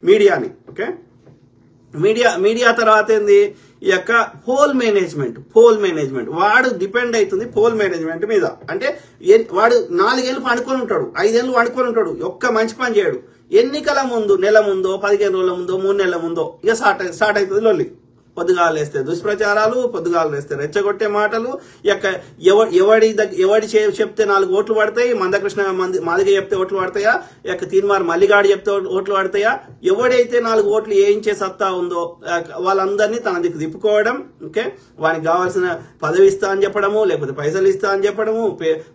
మీడియాని. Okay, media తర్వాత ఏంది ఈ యొక్క పోల్ మేనేజ్మెంట్ వాడు డిపెండ్ అవుతుంది పోల్ మేనేజ్మెంట్ మీద. అంటే వాడు 4 ఏళ్ళు పండుకొని ఉంటాడు, 5 ఏళ్ళు పండుకొని ఉంటాడు, ఒక్క మంచి పని చేయడు. ఎన్నికల ముందు నెల ముందో 15 రోజుల ముందో 3 నెలల ముందో ఇక స్టార్ట్ అవుతుంది లొల్లి. పొద్దుగాలు వేస్తే దుష్ప్రచారాలు, పొద్దుగాలు వేస్తే రెచ్చగొట్టే మాటలు, ఎవడి చెప్తే 4 ఓట్లు పడతాయి, మందకృష్ణ మాదిగ చెప్తే ఓట్లు పడతాయా, తీన్మార్ మల్లిగాడు చెప్తే ఓట్లు పడతాయా, ఎవడైతే 4 ఓట్లు వేయించే సత్తా ఉందో వాళ్ళందరినీ తన దిక్కు తిప్పుకోవడం. ఓకే, వానికి కావాల్సిన పదవి ఇస్తా అని చెప్పడము, లేకపోతే పైసలు ఇస్తా అని చెప్పడము,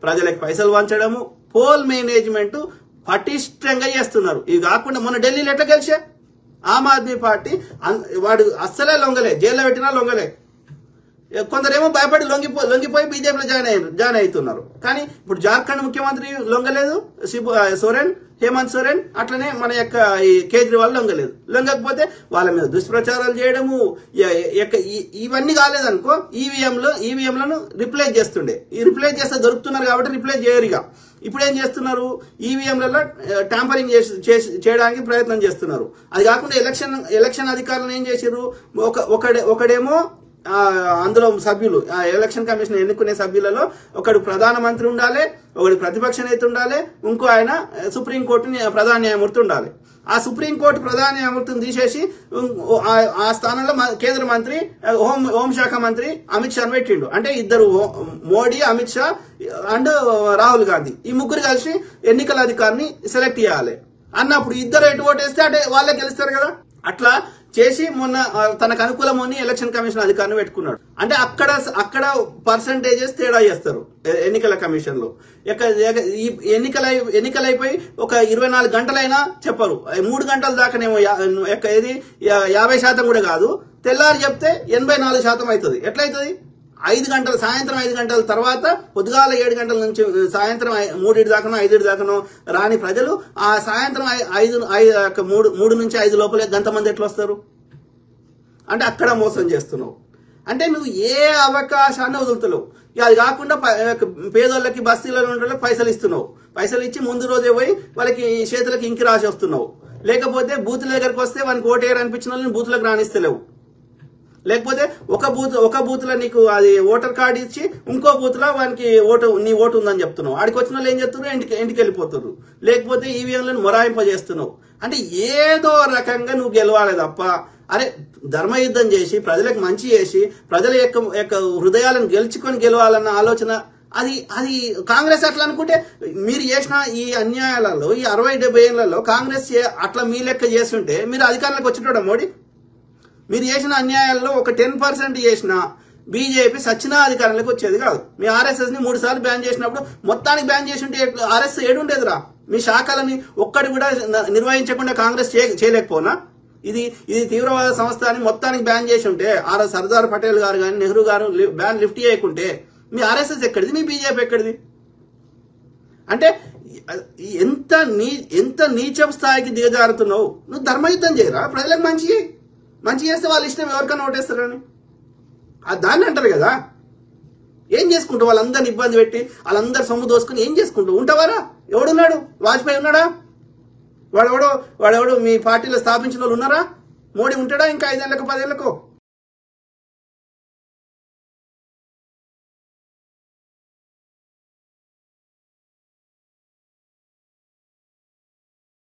ప్రజలకు పైసలు వంచడము, పోల్ మేనేజ్మెంట్ పటిష్టంగా చేస్తున్నారు. ఇవి కాకుండా మొన్న ఢిల్లీలో ఎట్లా గెలిచా ఆమ్ ఆద్మీ పార్టీ వాడు అస్సలే లొంగలే, జైల్లో పెట్టినా లొంగలే. కొందరేమో భయపడి లొంగిపోయి బీజేపీలో జాయిన్ అవుతున్నారు. కానీ ఇప్పుడు జార్ఖండ్ ముఖ్యమంత్రి లొంగలేదు, హేమంత్ సోరెన్, అట్లనే మన యొక్క ఈ కేజ్రీవాల్ లొంగలేదు. లొంగకపోతే వాళ్ళ మీద దుష్ప్రచారాలు చేయడము, ఇవన్నీ కాలేదనుకో ఈవీఎంలను రిప్లేస్ చేస్తుండే. ఈ రిప్లేస్ చేస్తే దొరుకుతున్నారు కాబట్టి రిప్లేస్ చేయరుగా. ఇప్పుడు ఏం చేస్తున్నారు, ఈవీఎంలలో ట్యాంపరింగ్ చేయడానికి ప్రయత్నం చేస్తున్నారు. అది కాకుండా ఎలక్షన్ అధికారులను ఏం చేశారు, ఒకడేమో అందులో సభ్యులు ఎలక్షన్ కమిషన్ ఎన్నుకునే సభ్యులలో ఒకడు ప్రధానమంత్రి ఉండాలి, ఒకడు ప్రతిపక్ష నేత ఉండాలి, ఇంకో ఆయన సుప్రీంకోర్టు ప్రధాన న్యాయమూర్తి ఉండాలి. ఆ సుప్రీంకోర్టు ప్రధాన న్యాయమూర్తిని తీసేసి ఆ స్థానంలో కేంద్ర మంత్రి హోంశాఖ మంత్రి అమిత్ షాను పెట్టిండు. అంటే ఇద్దరు, మోడీ, అమిత్ షా అండ్ రాహుల్ గాంధీ, ఈ ముగ్గురు కలిసి ఎన్నికల అధికారిని సెలెక్ట్ చేయాలి అన్నప్పుడు ఇద్దరు ఎటు ఓటేస్తే అంటే వాళ్ళే గెలుస్తారు కదా. అట్లా చేసి మొన్న తనకు అనుకూలమని ఎలక్షన్ కమిషన్ అధికారిని పెట్టుకున్నాడు. అంటే అక్కడ పర్సంటేజెస్ తేడా చేస్తారు ఎన్నికల కమిషన్ లో. ఎన్నికలైపోయి ఒక 24 గంటలైనా చెప్పరు, 3 గంటల దాకానేమో 50% కూడా కాదు, తెల్లారి చెప్తే 84% అవుతుంది. ఎట్లయితుంది, 5 గంటలు, సాయంత్రం 5 గంటల తర్వాత పొద్దుగాల 7 గంటల నుంచి సాయంత్రం 3 దాకానో 5 దాకానో రాని ప్రజలు ఆ సాయంత్రం 3 నుంచి 5 లోపలే గంటమంది ఎట్లా వస్తారు? అంటే అక్కడ మోసం చేస్తున్నావు. అంటే నువ్వు ఏ అవకాశాన్ని వదులుతున్నావు. అది కాకుండా పేదోళ్ళకి బస్తీలలో ఉండే పైసలు ఇస్తున్నావు, పైసలు ఇచ్చి ముందు రోజే పోయి వాళ్ళకి చేతులకి ఇంకి రాసి వస్తున్నావు. లేకపోతే బూతుల దగ్గరకు వస్తే వానికి ఓటు వేయరు అనిపించిన వాళ్ళని బూతులకు రాణిస్తలేవు. లేకపోతే ఒక బూత్ లో నీకు అది ఓటర్ కార్డు ఇచ్చి ఇంకో బూత్ లో వానికి నీ ఓటు ఉందని చెప్తున్నావు. ఆడికి వచ్చిన వాళ్ళు ఏం చెప్తున్నారు, ఇంటికి వెళ్ళిపోతున్నారు. లేకపోతే ఈవీఎంలను మొరాయింపజేస్తున్నావు. అంటే ఏదో రకంగా నువ్వు గెలవాలి తప్ప, అరే ధర్మయుద్ధం చేసి ప్రజలకు మంచి చేసి ప్రజల యొక్క హృదయాలను గెలవాలన్న ఆలోచన అది కాంగ్రెస్ అట్లా అనుకుంటే, మీరు చేసిన ఈ అన్యాయాలలో ఈ 60-70 ఏళ్లలో కాంగ్రెస్ అట్లా మీ లెక్క చేస్తుంటే మీరు అధికారంలోకి వచ్చినోడా మోడీ? మీరు చేసిన అన్యాయాల్లో ఒక 10% చేసిన బీజేపీ సచ్చినా అధికారంలోకి వచ్చేది కాదు. మీ ఆర్ఎస్ఎస్ ని 3 సార్లు బ్యాన్ చేసినప్పుడు మొత్తానికి బ్యాన్ చేసి ఉంటే ఆర్ఎస్ఎస్ ఏడుండేదిరా? మీ శాఖలని ఒక్కటి కూడా నిర్వహించకుండా కాంగ్రెస్ చేయలేకపోనా? ఇది తీవ్రవాద సంస్థ అని మొత్తానికి బ్యాన్ చేసి ఉంటే, సర్దార్ పటేల్ గారు కానీ నెహ్రూ గారు బ్యాన్ లిఫ్ట్ చేయకుంటే మీ ఆర్ఎస్ఎస్ ఎక్కడిది, మీ బీజేపీ ఎక్కడిది? అంటే ఎంత నీచం స్థాయికి దిగజారుతున్నావు. నువ్వు ధర్మయుద్ధం చేయరా, ప్రజలకు మంచి చేస్తే వాళ్ళు ఇష్టం, ఎవరికైనా ఓటేస్తారని దాన్ని అంటారు కదా. ఏం చేసుకుంటావు? వాళ్ళందరిని ఇబ్బంది పెట్టి వాళ్ళందరూ సొమ్ము దోసుకుని ఏం చేసుకుంటావు? ఉంటావారా? ఎవడున్నాడు? వాజ్పేయి ఉన్నాడా? వాడెవడో మీ పార్టీలో స్థాపించిన వాళ్ళు ఉన్నారా? మోడీ ఉంటాడా ఇంకా 5 ఏళ్లకు 10 ఏళ్లకు?